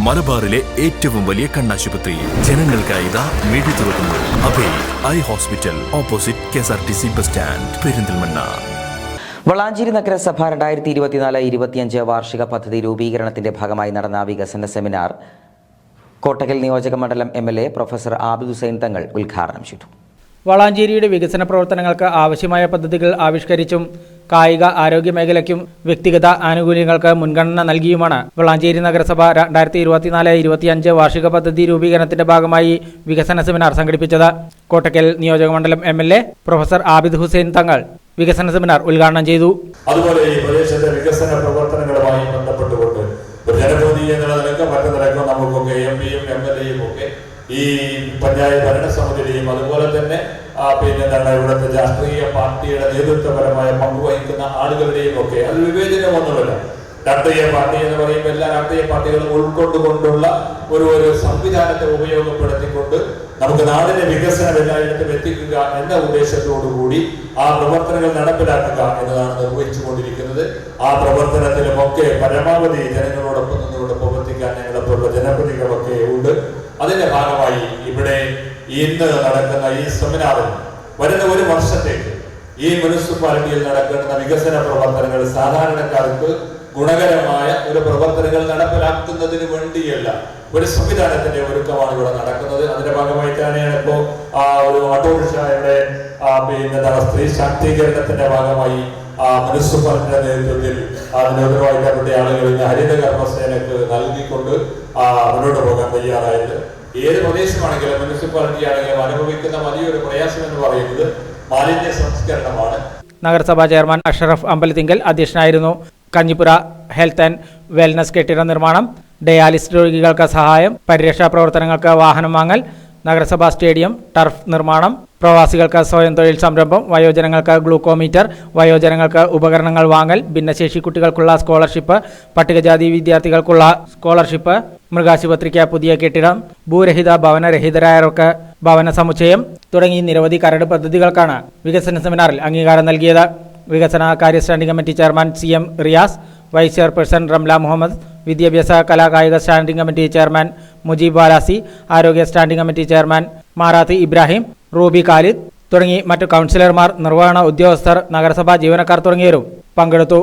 മലബാറിലെ ഏറ്റവും വലിയ കണ്ണാശുപത്രി ജനങ്ങൾക്കായി ഇതാ മിഴി തുറക്കുന്നു. Abhay eye hospital, opposite KSRTC bus stand, Perinthalmanna. Valanchery നഗരസഭ 2024-25 വാർഷിക പദ്ധതി രൂപീകരണത്തിന്റെ ഭാഗമായി നടന്ന വികസന സെമിനാർ കോട്ടക്കൽ നിയോജക മണ്ഡലം MLA പ്രൊഫസർ ആബിദ് ഹുസൈൻ തങ്ങൾ ഉദ്ഘാടനം ചെയ്തു. വളാഞ്ചേരിയുടെ വികസന പ്രവർത്തനങ്ങൾക്ക് ആവശ്യമായ പദ്ധതികൾ ആവിഷ്കരിച്ചും കായിക ആരോഗ്യ മേഖലയ്ക്കും വ്യക്തിഗത ആനുകൂല്യങ്ങൾക്ക് മുൻഗണന നൽകിയുമാണ് വളാഞ്ചേരി നഗരസഭ 2024-25 വാർഷിക പദ്ധതി രൂപീകരണത്തിന്റെ ഭാഗമായി വികസന സെമിനാർ സംഘടിപ്പിച്ചത്. കോട്ടക്കൽ നിയോജക മണ്ഡലം MLA പ്രൊഫസർ ആബിദ് ഹുസൈൻ തങ്ങൾ വികസന സെമിനാർ ഉദ്ഘാടനം ചെയ്തു. അതുപോലെ ഈ പ്രദേശത്തെ വികസന പ്രവർത്തനങ്ങളുമായി ബന്ധപ്പെട്ടുകൊണ്ട് ജനപ്രതിനിധി എന്നുള്ള നിലയ്ക്ക് മറ്റു നിലയ്ക്ക് നമുക്കൊക്കെ MPയും MLAയും ഒക്കെ ഈ പഞ്ചായത്ത് ഭരണസമിതിയുടെയും അതുപോലെ തന്നെ ഇവിടുത്തെ രാഷ്ട്രീയ പാർട്ടിയുടെ നേതൃത്വപരമായ പങ്കുവഹിക്കുന്ന ആളുകളുടെയും ഒക്കെ അത് വിവേചനമൊന്നുമില്ല. രാഷ്ട്രീയ പാർട്ടി എന്ന് പറയുമ്പോൾ എല്ലാ രാഷ്ട്രീയ പാർട്ടികളും ഉൾക്കൊണ്ടുകൊണ്ടുള്ള ഒരു സംവിധാനത്തെ ഉപയോഗപ്പെടുത്തിക്കൊണ്ട് നമുക്ക് നാടിന്റെ വികസനം എല്ലായിടത്തും എത്തിക്കുക എന്ന ഉദ്ദേശത്തോടുകൂടി ആ പ്രവർത്തനങ്ങൾ നടപ്പിലാക്കുക എന്നതാണ് നിർവഹിച്ചുകൊണ്ടിരിക്കുന്നത്. ആ പ്രവർത്തനത്തിലുമൊക്കെ പരമാവധി ജനങ്ങളോടൊപ്പം നിന്നുകൊണ്ട് പ്രവർത്തിക്കാൻ ഞങ്ങളെപ്പോലുള്ള ജനപ്രതിനിധികളൊക്കെ ഉണ്ട്. അതിന്റെ ഭാഗമായി ഇവിടെ ഇന്ന് നടക്കുന്ന ഈ സെമിനാറിൽ വരുന്ന ഒരു വർഷത്തേക്ക് ഈ മുനിസിപ്പാലിറ്റിയിൽ നടക്കുന്ന വികസന പ്രവർത്തനങ്ങൾ സാധാരണക്കാർക്ക് ഗുണകരമായ ഒരു പ്രവർത്തനങ്ങൾ നടപ്പിലാക്കുന്നതിന് വേണ്ടിയല്ല ഒരു സംവിധാനത്തിന്റെ ഒരുക്കമാണ് ഇവിടെ നടക്കുന്നത്. അതിന്റെ ഭാഗമായിട്ടാണ് ഇപ്പോൾ ഒരു ഓട്ടോറിക്ഷയുടെ സ്ത്രീ ശാക്തീകരണത്തിന്റെ ഭാഗമായി മുനിസിപ്പാലിറ്റിയുടെ നേതൃത്വത്തിൽ അതിന് ഉത്തരവാദിത്തപ്പെട്ട ആളുകൾ ഹരിത കർമ്മസേനക്ക് നൽകിക്കൊണ്ട് മുന്നോട്ട് പോകാൻ തയ്യാറായത്. ഏത് പ്രദേശമാണെങ്കിലും മുനിസിപ്പാലിറ്റി ആണെങ്കിലും അനുഭവിക്കുന്ന വലിയൊരു പ്രയാസം എന്ന് പറയുന്നത് മാലിന്യ സംസ്കരണമാണ്. നഗരസഭാ ചെയർമാൻ അഷറഫ് അമ്പലത്തിങ്കൽ അധ്യക്ഷനായിരുന്നു. കഞ്ഞിപ്പുര ഹെൽത്ത് ആൻഡ് വെൽനസ് കെട്ടിട നിർമ്മാണം, ഡയാലിസിസ് രോഗികൾക്ക് സഹായം, പരിരക്ഷാ പ്രവർത്തനങ്ങൾക്ക് വാഹനം വാങ്ങൽ, നഗരസഭാ സ്റ്റേഡിയം, ടർഫ് നിർമ്മാണം, പ്രവാസികൾക്ക് സ്വയം തൊഴിൽ സംരംഭം, വയോജനങ്ങൾക്ക് ഗ്ലൂക്കോമീറ്റർ, വയോജനങ്ങൾക്ക് ഉപകരണങ്ങൾ വാങ്ങൽ, ഭിന്നശേഷി കുട്ടികൾക്കുള്ള സ്കോളർഷിപ്പ്, പട്ടികജാതി വിദ്യാർത്ഥികൾക്കുള്ള സ്കോളർഷിപ്പ്, മൃഗാശുപത്രിക്ക് പുതിയ കെട്ടിടം, ഭൂരഹിത ഭവനരഹിതരായവർക്ക് ഭവന സമുച്ചയം തുടങ്ങി നിരവധി കരട് പദ്ധതികൾക്കാണ് വികസന സെമിനാറിൽ അംഗീകാരം നൽകിയത്. വികസന കാര്യ standing committee chairman CM Riyas, vice chairperson Ramla Muhammad, വിദ്യാഭ്യാസ കലാകായിക standing committee chairman Mujeeb Valasi, ആരോഗ്യ standing committee chairman Marathi Ibrahim, Ruby Khalid തുടങ്ങി മറ്റു കൗൺസിലർമാർ, നിർവഹണ ഉദ്യോഗസ്ഥർ, നഗരസഭാ ജീവനക്കാർ തുടങ്ങിയവരും പങ്കെടുത്തു.